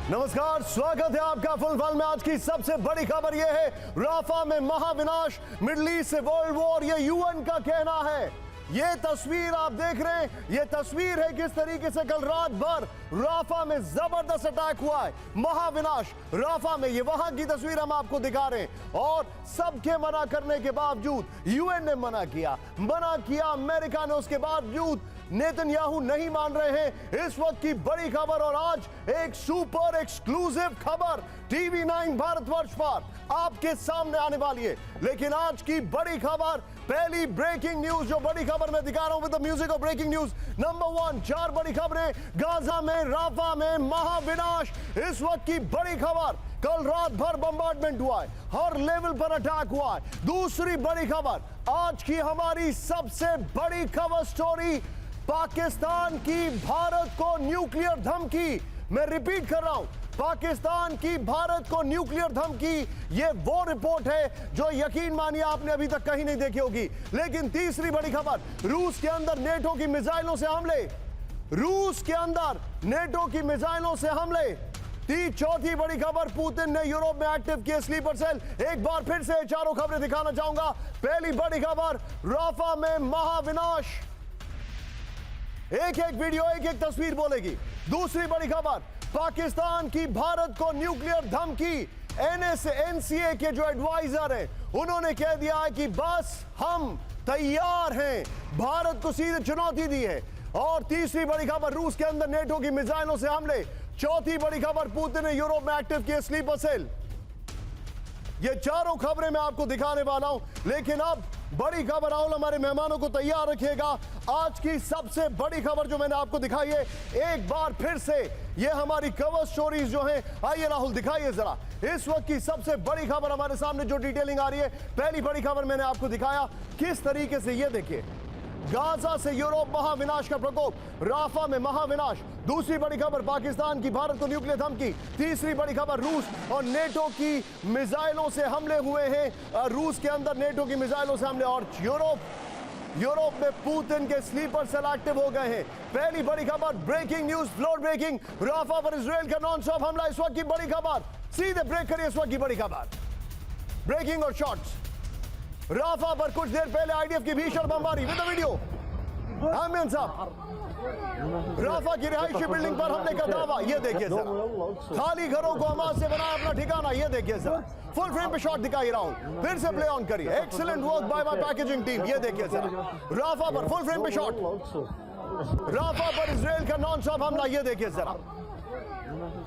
नमस्कार, स्वागत है आपका फुल फल में। आज की सबसे बड़ी खबर यह है, राफा में महाविनाश, मिडिल ईस्ट से वर्ल्ड वॉर, ये यूएन का कहना है। ये तस्वीर आप देख रहे हैं, ये तस्वीर है किस तरीके से कल रात भर राफा में जबरदस्त अटैक हुआ है, महाविनाश राफा में। ये वहां की तस्वीर हम आपको दिखा रहे हैं और सबके मना करने के बावजूद यूएन ने मना किया अमेरिका ने, उसके बावजूद नेतन्याहू नहीं मान रहे हैं। इस वक्त की बड़ी खबर और आज एक सुपर एक्सक्लूसिव खबर टीवी 9 भारतवर्ष पर आपके सामने आने वाली है। लेकिन आज की बड़ी खबर, पहली ब्रेकिंग न्यूज, जो बड़ी खबर मैं दिखा रहा हूं with the music of breaking news number 1। 4 बड़ी खबरें, गाजा में राफा में महाविनाश। इस वक्त की बड़ी खबर, कल रात भर बम्बार्डमेंट हुआ है, हर लेवल पर अटैक हुआ है। दूसरी बड़ी खबर, आज की हमारी सबसे बड़ी खबर स्टोरी, पाकिस्तान की भारत को न्यूक्लियर धमकी। मैं रिपीट कर रहा हूं, पाकिस्तान की भारत को न्यूक्लियर धमकी। यह वो रिपोर्ट है जो यकीन मानिए आपने अभी तक कहीं नहीं देखी होगी। लेकिन तीसरी बड़ी खबर, रूस के अंदर नेटो की मिसाइलों से हमले, रूस के अंदर नेटो की मिसाइलों से हमले। चौथी बड़ी खबर, पुतिन ने यूरोप में एक्टिव किए स्लीपर सेल। एक बार फिर से चारों खबरें दिखाना चाहूंगा। पहली बड़ी खबर, राफा में महाविनाश, एक एक वीडियो एक एक तस्वीर बोलेगी। दूसरी बड़ी खबर, पाकिस्तान की भारत को न्यूक्लियर धमकी। एनसीए के जो एडवाइजर हैं उन्होंने कह दिया है कि बस हम तैयार हैं, भारत को सीधे चुनौती दी है। और तीसरी बड़ी खबर, रूस के अंदर नेटो की मिसाइलों से हमले। चौथी बड़ी खबर, पुतिन ने यूरोप में एक्टिव किए स्लीपर सेल। ये चारों खबरें मैं आपको दिखाने वाला हूं। लेकिन अब बड़ी खबर, राहुल हमारे मेहमानों को तैयार रखिएगा। आज की सबसे बड़ी खबर जो मैंने आपको दिखाई है, एक बार फिर से ये हमारी कवर स्टोरीज जो हैं, आइए राहुल दिखाइए जरा। इस वक्त की सबसे बड़ी खबर हमारे सामने जो डिटेलिंग आ रही है, पहली बड़ी खबर मैंने आपको दिखाया किस तरीके से, ये देखिए, गाजा से यूरोप महाविनाश का प्रकोप, राफा में महाविनाश। दूसरी बड़ी खबर, पाकिस्तान की भारत को न्यूक्लियर धमकी। तीसरी बड़ी खबर, रूस और नेटो की मिसाइलों से हमले हुए हैं, रूस के अंदर नेटो की मिसाइलों से हमले। और यूरोप में पुतिन के स्लीपर सेल एक्टिव हो गए हैं। पहली बड़ी खबर, breaking news, floor breaking, Rafah पर इजराइल का नॉन स्टॉप हमला। इस वक्त की बड़ी खबर, सीधे ब्रेक करिए इस वक्त की बड़ी खबर, ब्रेकिंग और शॉर्ट्स। राफा पर कुछ देर पहले आईडीएफ की भीषण बमबारी विद वीडियो। आमिर साहब, राफा की रिहायशी बिल्डिंग पर हमले का दावा, ये देखिए सर। खाली घरों को हमास से बनाया अपना ठिकाना, ये देखिए सर। फुल फ्रेम पे शॉट दिखाई रहा हूं, फिर से प्ले ऑन करिए। Excellent work by my packaging team, ये देखिए सर। राफा पर फुल फ्रेम पे शॉट, राफा पर इजराइल का नॉन स्टॉप हमला, ये देखिए जरा।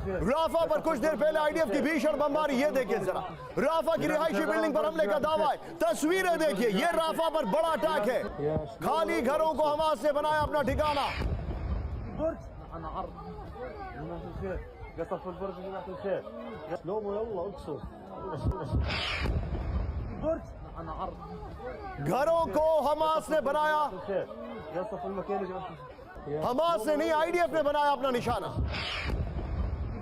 राफा पर कुछ देर पहले आईडीएफ की भीषण बमबारी, ये देखिए जरा। राफा की रिहायशी बिल्डिंग पर हमले का दावा है, तस्वीरें देखिए। ये राफा पर बड़ा अटैक है, खाली घरों को हमास से बनाया अपना ठिकाना। घरों को हमास ने बनाया, हमास ने नहीं, आईडीएफ ने बनाया अपना निशाना।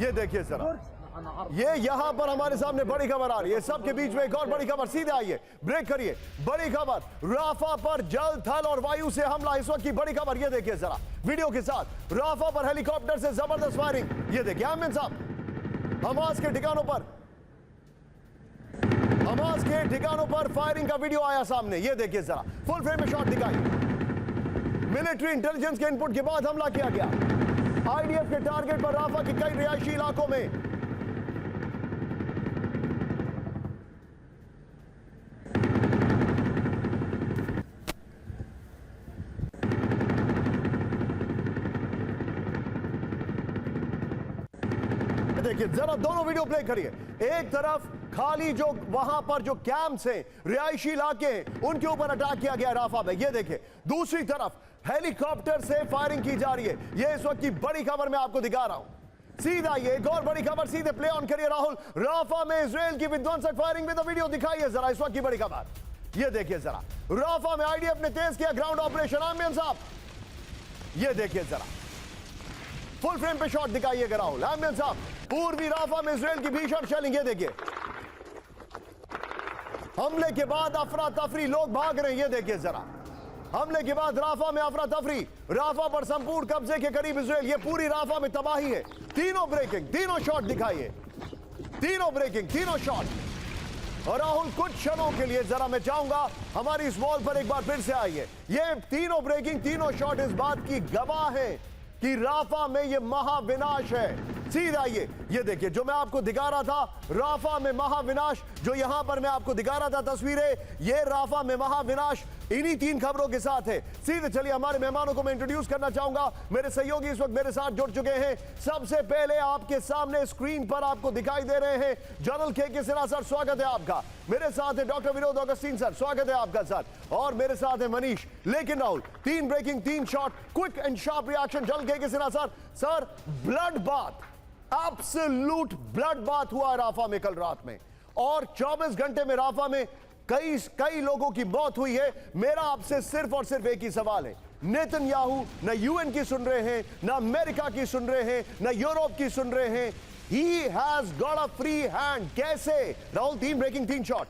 ये देखिए जरा, ये यहां पर हमारे सामने बड़ी खबर आ रही है। सबके बीच में एक और बड़ी खबर, सीधे आइए, ब्रेक करिए। बड़ी खबर, राफा पर जल, थल और वायु से हमला। इस वक्त की बड़ी खबर, ये देखिए जरा वीडियो के साथ। राफा पर हेलीकॉप्टर से जबरदस्त फायरिंग, ये देखिए। आमिर साहब, हमास के ठिकानों पर फायरिंग का वीडियो आया सामने, ये देखिए जरा। फुल फ्रेम में शॉट दिखाई। मिलिट्री इंटेलिजेंस के इनपुट के बाद हमला किया गया आईडीएफ के टारगेट पर, राफा के कई रिहायशी इलाकों में। देखिए जरा, दोनों वीडियो प्ले करिए। एक तरफ खाली जो वहां पर जो कैंप्स हैं, रिहायशी इलाके हैं, उनके ऊपर अटैक किया गया राफा में, ये देखिए। दूसरी तरफ हेलीकॉप्टर से फायरिंग की जा रही है। ये इस वक्त की बड़ी खबर मैं आपको दिखा रहा हूं। सीधा ये एक और बड़ी खबर, सीधे प्ले ऑन करिए राहुल। राफा में इजराइल की विध्वंसक फायरिंग में, तो वीडियो दिखाइए जरा इस वक्त की बड़ी खबर, ये देखिए जरा। राफा में आईडीएफ ने तेज किया ग्राउंड ऑपरेशन। आमिर साहब, ये देखिए जरा, फुल फ्रेम पे शॉट दिखाइएगा राहुल अहमद साहब। पूर्वी राफा में इजराइल की भीषण शेलिंग, ये देखिए हमले के बाद अफरा तफरी, लोग भाग रहे हैं, ये देखिए जरा हमले के बाद राफा में अफरा तफरी, राफा पर संपूर्ण कब्जे के करीब इजराइल, ये पूरी राफा में तबाही है। तीनों ब्रेकिंग, तीनों शॉट दिखाइए, तीनों ब्रेकिंग, तीनों शॉट। और राहुल कुछ क्षणों के लिए जरा मैं चाहूंगा हमारी इस वॉल पर एक बार फिर से आइए। ये तीनों ब्रेकिंग, तीनों शॉट इस बात की गवाह है कि राफा में ये महाविनाश है। सीधा ये देखिए जो मैं आपको दिखा रहा था, राफा में महाविनाश, जो यहां पर मैं आपको दिखा रहा था तस्वीरें, ये राफा में महाविनाश इन्हीं तीन खबरों के साथ है। सीधे चलिए हमारे मेहमानों को मैं इंट्रोड्यूस करना चाहूंगा। मेरे सहयोगी इस वक्त मेरे साथ जुड़ चुके हैं। सबसे पहले आपके सामने स्क्रीन पर आपको दिखाई दे रहे हैं जनरल के सिन्हा सर, स्वागत है आपका। मेरे साथ है डॉक्टर विनोद अगस्तीन सर, स्वागत है आपका सर। और मेरे साथ है मनीष। लेकिन राहुल, तीन ब्रेकिंग, तीन shot, quick and sharp reaction general के Sinha sir. Sir blood bath, absolute blood bath हुआ राफा में कल रात में, और 24 घंटे में राफा में कई लोगों की मौत हुई है। मेरा आपसे सिर्फ और सिर्फ एक ही सवाल है, नेतन्याहू न यूएन की सुन रहे हैं, न अमेरिका की सुन रहे हैं, न यूरोप की सुन रहे हैं। He has got a free hand. कैसे राहुल? तीन ब्रेकिंग, तीन शॉट।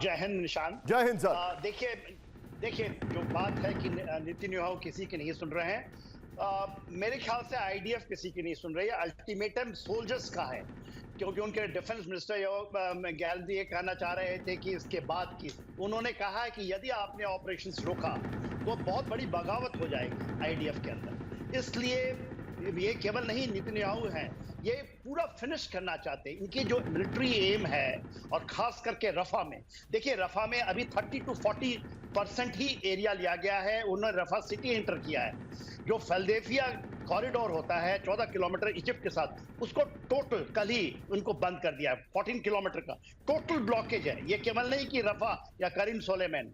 जय हिंद निशान। जय हिंद सर। देखिए जो बात है कि नेतन्याहू किसी की नहीं सुन रहे हैं, मेरे ख्याल से आईडीएफ किसी की नहीं सुन रही है। अल्टीमेटम सोल्जर्स का है, क्योंकि उनके डिफेंस मिनिस्टर गैलरी ये कहना चाह रहे थे कि इसके बाद की उन्होंने कहा है कि यदि आपने ऑपरेशंस रोका तो बहुत बड़ी बगावत हो जाएगी आईडीएफ के अंदर। इसलिए ये केवल नहीं नेतन्याहू हैं, ये पूरा फिनिश करना चाहते हैं। इनकी जो मिलिट्री एम है, और खास करके रफा में, देखिए रफा में अभी 30 to 40% ही एरिया लिया गया है। उन्होंने रफा सिटी एंटर किया है। जो फिलाडेल्फिया कॉरिडोर होता है 14 किलोमीटर इजिप्ट के साथ, उसको टोटल कल ही उनको बंद कर दिया है। 14 किलोमीटर का टोटल ब्लॉकेज है। ये केवल नहीं कि रफा या करीम सोलेमन।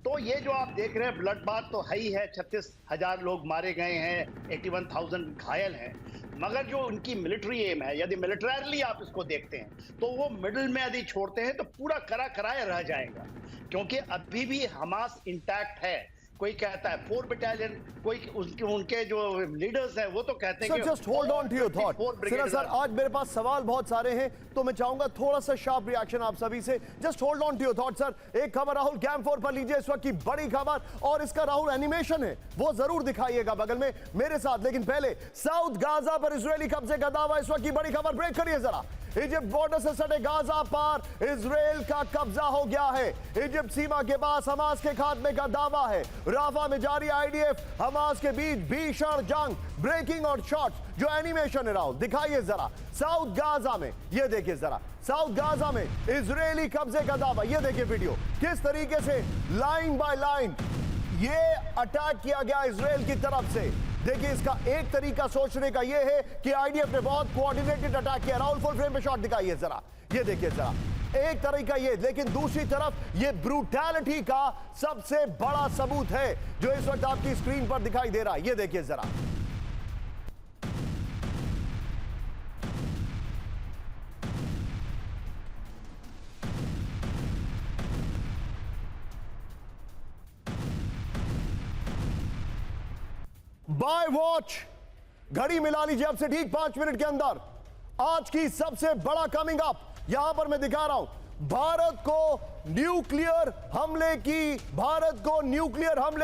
तो ये जो आप देख रहे हैं ब्लड बाथ तो है ही है। 36,000 लोग मारे गए हैं, 81,000 घायल हैं। मगर जो उनकी मिलिट्री एम है, यदि मिलिटरली आप इसको देखते हैं तो वो मिडिल में यदि छोड़ते हैं तो पूरा करा कराया रह जाएगा, क्योंकि अभी भी हमास इंटैक्ट है। कोई कहता है 4 बटालियन, कोई उनके जो लीडर्स हैं वो तो कहते हैं कि just hold on to your thought. Sinha sir, आज मेरे पास सवाल बहुत सारे हैं, तो मैं चाहूंगा थोड़ा सा शार्प रिएक्शन आप सभी से। Just hold on to your thought sir. एक खबर राहुल कैंप 4 पर लीजिए, इस वक्त की बड़ी खबर, और इसका राहुल एनिमेशन है, वो जरूर दिखाइएगा बगल में मेरे साथ। लेकिन पहले साउथ गाजा पर इजरायली कब्जे का दावा, इस वक्त की बड़ी खबर, ब्रेक करिए जरा। इजिप्ट बॉर्डर से सटे गाजा पर इजराइल का कब्जा हो गया है। इजिप्ट सीमा के पास हमास के खात्मे का दावा है। राफा में जारी आईडीएफ हमास के बीच भीषण जंग, ब्रेकिंग और शॉट्स। जो एनिमेशन है राहुल दिखाइए जरा। साउथ गाजा में, ये देखिए जरा, साउथ गाजा में इजरायली कब्जे का दावा, ये देखिए वीडियो किस तरीके से लाइन बाय लाइन ये अटैक किया गया इजराइल की तरफ से। देखिए इसका एक तरीका सोचने का यह है कि आईडीएफ ने बहुत कोऑर्डिनेटेड अटैक किया। राहुल फुल फ्रेम पे शॉट दिखाइए जरा, ये देखिए जरा। एक तरीका ये, लेकिन दूसरी तरफ ये ब्रूटैलिटी का सबसे बड़ा सबूत है जो इस वक्त आपकी स्क्रीन पर दिखाई दे रहा है। ये देखिए जरा, बाय वॉच घड़ी मिला लीजिए अब से ठीक 5 मिनट के अंदर। आज की सबसे बड़ा कमिंग अप यहां पर मैं दिखा रहा हूं। भारत को न्यूक्लियर हमले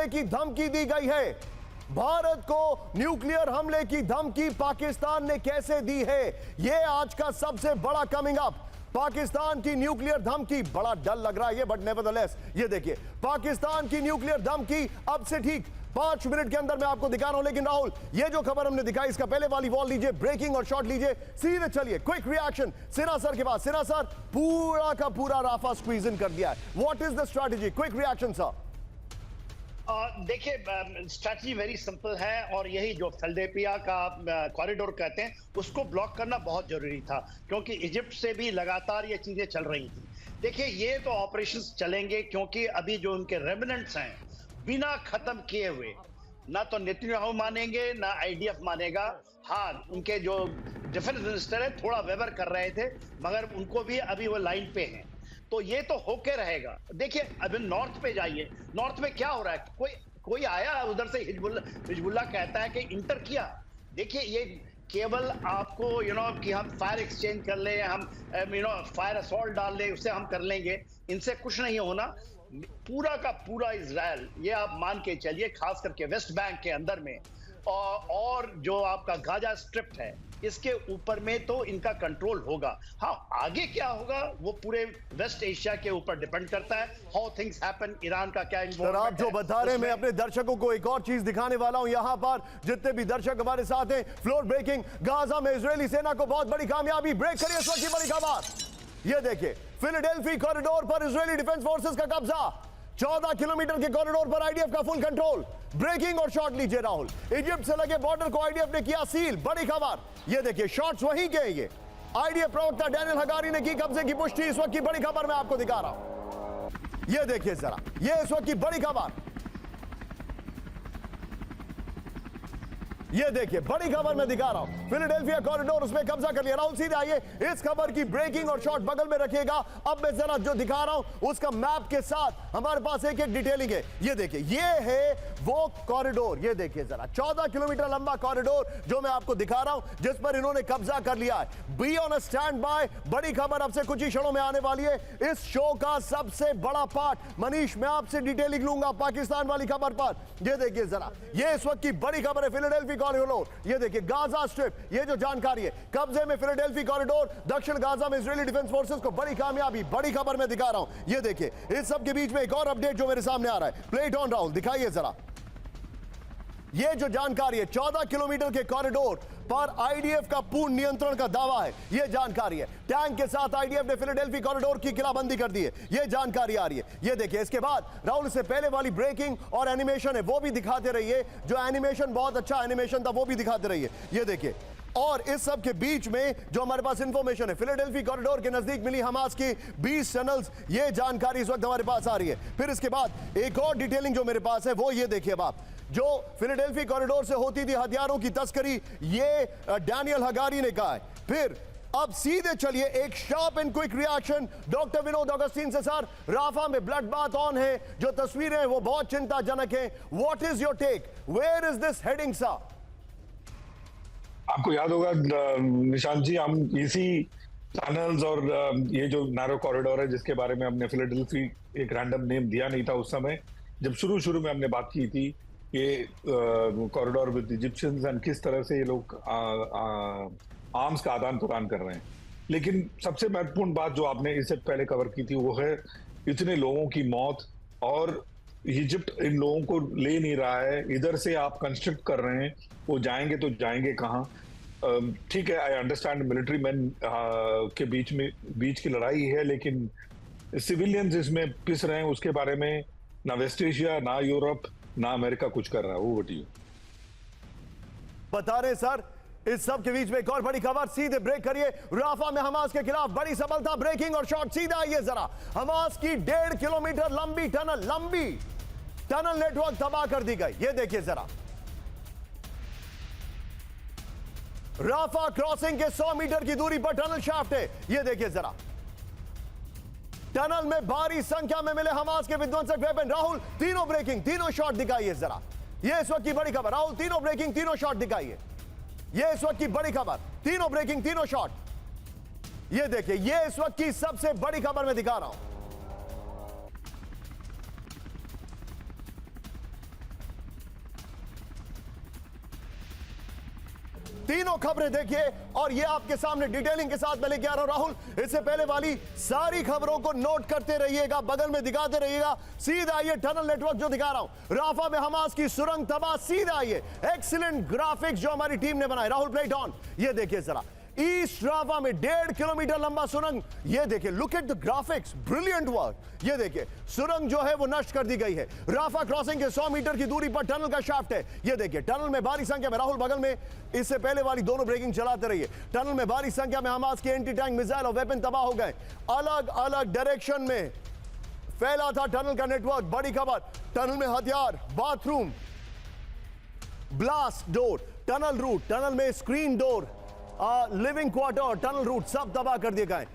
की धमकी दी गई है। भारत को न्यूक्लियर हमले की धमकी पाकिस्तान ने कैसे दी है, यह आज का सबसे बड़ा कमिंग अप। पाकिस्तान की न्यूक्लियर धमकी, बड़ा डर लग रहा है ये, बट नेवरदलेस ये देखिए पाकिस्तान की न्यूक्लियर धमकी अब से ठीक 5 मिनट के अंदर मैं आपको दिखा रहा हूं। लेकिन राहुल, ये जो खबर हमने दिखाई, इसका पहले वाली वॉल लीजिए, ब्रेकिंग और शॉट लीजिए। सीधे चलिए क्विक रिएक्शन सिन्हा सर के पास। सिन्हा सर, पूरा का पूरा राफा स्क्वीज इन कर दिया है। What is the strategy? Quick reaction sir. देखिए स्ट्रैटेजी वेरी सिंपल है, और यही जो फिलाडेल्फिया का कॉरिडोर कहते हैं उसको ब्लॉक करना बहुत जरूरी था, क्योंकि इजिप्ट से भी लगातार ये चीजें चल रही थी। देखिए ये तो ऑपरेशंस चलेंगे, क्योंकि अभी जो उनके रेमिनेंट्स हैं बिना खत्म किए हुए, ना तो नेतन्याहू मानेंगे ना आईडीएफ मानेगा। हाँ, उनके जो डिफेंस मिनिस्टर है थोड़ा वेवर कर रहे थे, मगर उनको भी अभी वो लाइन पे हैं। तो ये तो होके रहेगा। देखिए अभी नॉर्थ पे जाइए, नॉर्थ में क्या हो रहा है, कोई आया उधर से, हिजबुल्लाह कहता है कि इंटर किया। देखिए ये केवल आपको कि हम फायर एक्सचेंज कर ले, हम फायर असॉल्ट डाल ले, उससे हम कर लेंगे, इनसे कुछ नहीं होना। पूरा का पूरा इजराइल, ये आप मान के चलिए, खास करके वेस्ट बैंक के अंदर में और जो आपका गाजा स्ट्रिप है, इसके ऊपर में तो इनका कंट्रोल होगा। हाँ, आगे क्या होगा वो पूरे वेस्ट एशिया के ऊपर डिपेंड करता है, हाउ थिंग्स हैपन, ईरान का क्या सर आप जो बता रहे हैं, मैं अपने दर्शकों को एक और चीज दिखाने वाला हूं। यहां पर जितने भी दर्शक हमारे साथ हैं, फ्लोर ब्रेकिंग, गाजा में इजरायली सेना को बहुत बड़ी कामयाबी, ब्रेक करिए इस वक्त की बड़ी खबर। ये देखिए, फिलाडेल्फी कॉरिडोर पर इजरायली डिफेंस फोर्सेस का कब्जा, 14 किलोमीटर के कॉरिडोर पर आईडीएफ का फुल कंट्रोल। ब्रेकिंग और शॉट लीजिए राहुल, इजिप्ट से लगे बॉर्डर को आईडीएफ ने किया सील, बड़ी खबर। ये देखिए शॉट्स वहीं के, ये आईडीएफ प्रवक्ता डैनियल हगारी ने की कब्जे की पुष्टि, इस वक्त की बड़ी खबर मैं आपको दिखा रहा हूं। ये देखिए जरा, ये इस वक्त की बड़ी खबर, ये देखिए बड़ी खबर मैं दिखा रहा हूं। फिलाडेल्फिया कॉरिडोर, उसमें कब्जा कर लिया। राहुल सीधे आइए, इस खबर की ब्रेकिंग और शॉट बगल में रखिएगा। अब मैं जरा जो दिखा रहा हूं उसका मैप के साथ हमारे पास एक एक डिटेलिंग है। ये देखिए, ये है वो कॉरिडोर, ये देखिए जरा, 14 किलोमीटर लंबा कॉरिडोर जो मैं आपको दिखा रहा हूं, जिस पर इन्होंने कब्जा कर लिया है। Be on a stand by, बड़ी खबर अब से कुछ ही क्षणों में आने वाली है। इस शो का सबसे बड़ा पार्ट मनीष, मैं आपसे डिटेलिंग लूंगा पाकिस्तान वाली खबर पर। ये देखिए जरा, ये इस वक्त की बड़ी खबर है, फिलाडेल्फी कॉरिडोर। ये देखिए गाजा स्ट्रिप, ये जो जानकारी है, कब्जे में फिलाडेल्फी कॉरिडोर, दक्षिण गाजा में इजरायली डिफेंस फोर्सेस को बड़ी कामयाबी, बड़ी खबर मैं दिखा रहा हूं। ये देखिए, इस सब के बीच में एक और अपडेट जो मेरे सामने आ रहा है, प्ले इट ऑन राहुल, दिखाइए जरा। ये जो जानकारी है, 14 किलोमीटर के कॉरिडोर पर आईडीएफ का पूर्ण नियंत्रण का दावा है, ये जानकारी है। टैंक के साथ आईडीएफ ने फिलाडेल्फी कॉरिडोर की किलाबंदी कर दी है, ये जानकारी आ रही है। ये देखिए, इसके बाद राहुल इससे पहले वाली ब्रेकिंग और एनिमेशन है वो भी दिखाते रहिए, जो एनिमेशन बहुत अच्छा एनिमेशन था वो भी दिखाते रहिए। ये देखिए, और इस सब के बीच में जो हमारे पास इंफॉर्मेशन है, फिलाडेल्फी कॉरिडोर के नजदीक मिली हमास की 20 टनल्स, ये जानकारी इस वक्त हमारे पास आ रही है। फिर इसके बाद एक और डिटेलिंग जो मेरे पास है वो ये देखिए, अब आप जो फिलाडेल्फी कॉरिडोर से होती थी हथियारों की तस्करी, ये डैनियल हगारी ने कहा है। फिर अब सीधे चलिए एक sharp and quick reaction doctor Vinod Augustine से। सर, राफा में ब्लड बाथ ऑन है, जो तस्वीरें हैं वो बहुत चिंताजनक हैं। What is your take, where is this heading sir? आपको याद होगा निशांत जी, हम इसी टनल्स और ये जो नैरो कॉरिडोर है जिसके बारे में हमने फिलाडेल्फी एक रैंडम नेम दिया नहीं था उस समय, जब शुरू में हमने बात की थी ये कॉरिडोर विद इजिप्शियंस एंड किस तरह से ये लोग आर्म्स का आदान प्रदान कर रहे हैं। लेकिन सबसे महत्वपूर्ण बात जो आपने इससे पहले कवर की थी वो है इतने लोगों की मौत, और इजिप्ट इन लोगों को ले नहीं रहा है। इधर से आप कंस्ट्रक्ट कर रहे हैं, वो जाएंगे तो जाएंगे कहाँ? ठीक है, आई अंडरस्टैंड मिलिट्री मैन के बीच की लड़ाई है, लेकिन सिविलियंस इसमें पिस रहे हैं, उसके बारे में ना वेस्ट एशिया, ना यूरोप, ना अमेरिका कुछ कर रहा है। वो बटिए बता रहे सर। इस सब के बीच में एक और बड़ी खबर, सीधे ब्रेक करिए। राफा में हमास के खिलाफ बड़ी सफलता, ब्रेकिंग और शॉट सीधा आइए जरा। हमास की 1.5 किलोमीटर लंबी टनल नेटवर्क तबाह कर दी गई। ये देखिए जरा, राफा क्रॉसिंग के 100 मीटर की दूरी पर टनल शाफ्ट है। ये देखिए जरा, टनल में भारी संख्या में मिले हमास के विध्वंसक वेपन। राहुल, तीनों ब्रेकिंग, तीनों शॉट दिखाइए जरा। ये इस वक्त की बड़ी खबर, राहुल तीनों ब्रेकिंग, तीनों शॉट दिखाइए। ये इस वक्त की बड़ी खबर, तीनों ब्रेकिंग, तीनों शॉट। ये देखिए, ये इस वक्त की सबसे बड़ी खबर मैं दिखा रहा हूं। तीनों खबरें देखिए, और ये आपके सामने डिटेलिंग के साथ मैं लेके आ रहा हूं। राहुल, इससे पहले वाली सारी खबरों को नोट करते रहिएगा, बगल में दिखाते रहिएगा। सीधा आइए, टनल नेटवर्क जो दिखा रहा हूं, राफा में हमास की सुरंग तबाह। सीधा आइए, एक्सीलेंट ग्राफिक्स जो हमारी टीम ने बनाए। Rahul, play it on. ये देखिए जरा, ईस्ट राफा में 1.5 किलोमीटर लंबा सुरंग। ये देखिए, look at the graphics, brilliant work. ये देखिए, सुरंग जो है वो नष्ट कर दी गई है। राफा क्रॉसिंग के 100 मीटर की दूरी पर टनल का शाफ्ट है। ये देखिए, टनल में भारी संख्या में, राहुल बगल में, इससे पहले वाली दोनों ब्रेकिंग चलाते रहिए। टनल में भारी संख्या में हमास के एंटी टैंक मिसाइल और वेपन तबाह हो गए। अलग अलग डायरेक्शन में फैला था टनल का नेटवर्क। बड़ी खबर, टनल में हथियार, bathroom, blast door, tunnel route, tunnel में screen door, living quarter, tunnel route सब तबाह कर दिए गए।